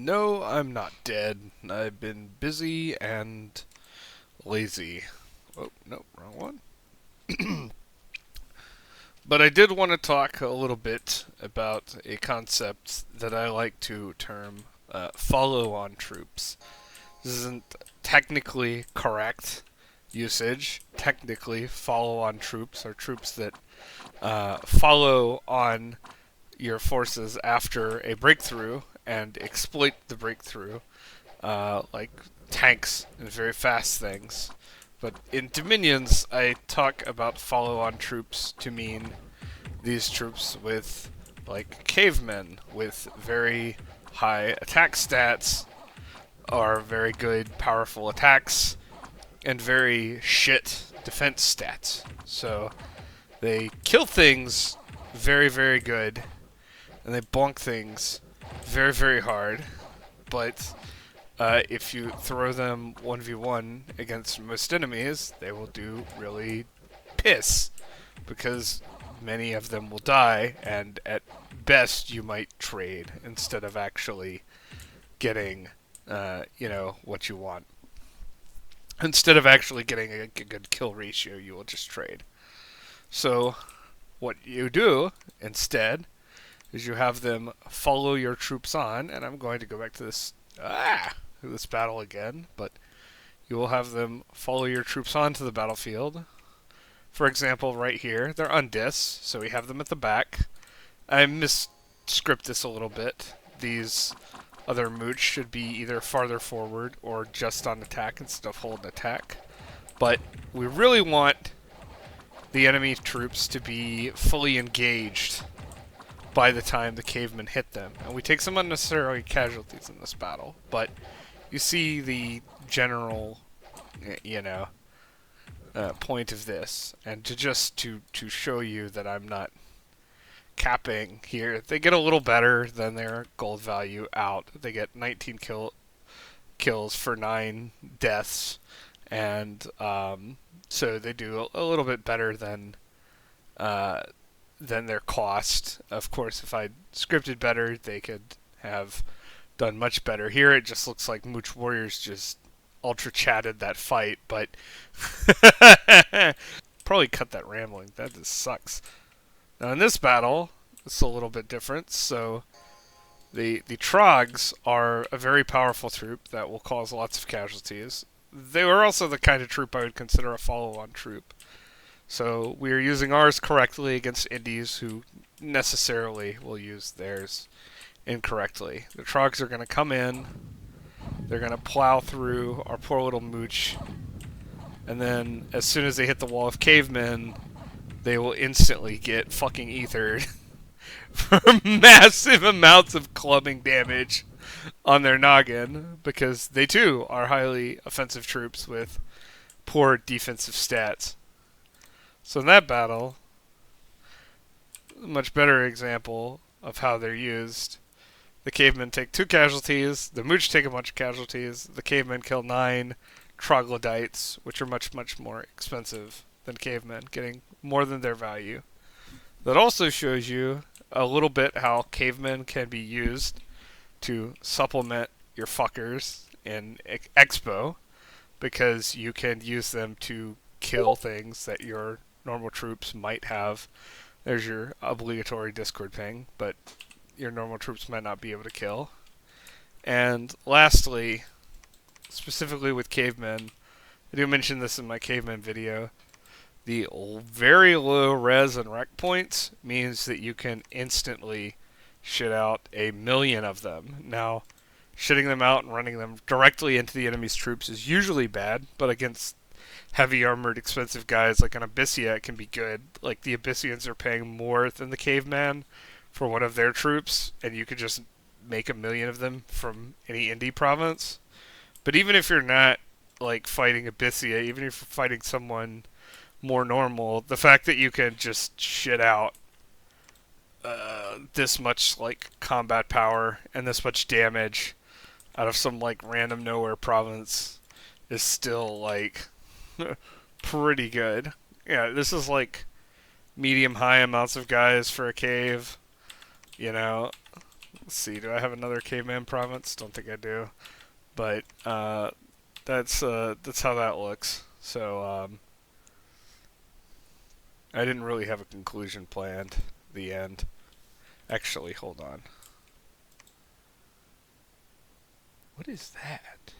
No, I'm not dead. I've been busy and lazy. Oh, no, wrong one. But I did want to talk a little bit about a concept that I like to term follow-on troops. This isn't technically correct usage. Technically, follow-on troops are troops that follow on your forces after a breakthrough and exploit the breakthrough, like tanks and very fast things. But in Dominions, I talk about follow-on troops to mean these troops with, like, cavemen with very high attack stats, or very good, powerful attacks, and very shit defense stats. So they kill things very, very good, and they bonk things very, very hard. But if you throw them 1v1 against most enemies, they will do really piss because many of them will die, and at best you might trade instead of actually getting, what you want. Instead of actually getting a good kill ratio, you will just trade. So, what you do instead is you have them follow your troops on, and I'm going to go back to this battle again, but you will have them follow your troops onto the battlefield. For example, right here, they're on dis, so we have them at the back. I misscript this a little bit. These other mooch should be either farther forward or just on attack instead of hold attack. But we really want the enemy troops to be fully engaged by the time the cavemen hit them. And we take some unnecessary casualties in this battle, but you see the general, point of this. And to show you that I'm not capping here, they get a little better than their gold value out. They get 19 kills for 9 deaths, and so they do a little bit better than their cost. Of course, if I scripted better, they could have done much better. Here, it just looks like Mooch Warriors just ultra chatted that fight, but probably cut that rambling. That just sucks. Now, in this battle, it's a little bit different. So, the Trogs are a very powerful troop that will cause lots of casualties. They were also the kind of troop I would consider a follow-on troop. So we are using ours correctly against indies who necessarily will use theirs incorrectly. The Trogs are going to come in, they're going to plow through our poor little mooch, and then as soon as they hit the wall of cavemen, they will instantly get fucking ethered for massive amounts of clubbing damage on their noggin, because they too are highly offensive troops with poor defensive stats. So in that battle, a much better example of how they're used. The cavemen take 2 casualties, the mooch take a bunch of casualties, the cavemen kill 9 troglodytes, which are much, much more expensive than cavemen, getting more than their value. That also shows you a little bit how cavemen can be used to supplement your fuckers in Expo, because you can use them to kill things that your normal troops might have. There's your obligatory Discord ping, but your normal troops might not be able to kill. And lastly, specifically with cavemen, I do mention this in my caveman video, the very low res and rec points means that you can instantly shit out 1,000,000 of them. Now, shitting them out and running them directly into the enemy's troops is usually bad, but against heavy armored expensive guys like an Abyssia, it can be good. Like, the Abyssians are paying more than the caveman for one of their troops, and you could just make 1,000,000 of them from any indie province. But even if you're not, like, fighting Abyssia, even if you're fighting someone more normal, the fact that you can just shit out this much, like, combat power and this much damage out of some, like, random nowhere province is still, like, pretty good. Yeah, this is, like, medium-high amounts of guys for a cave, you know. Let's see, do I have another caveman province? Don't think I do. But that's how that looks. So I didn't really have a conclusion planned. The end. Actually, hold on. What is that?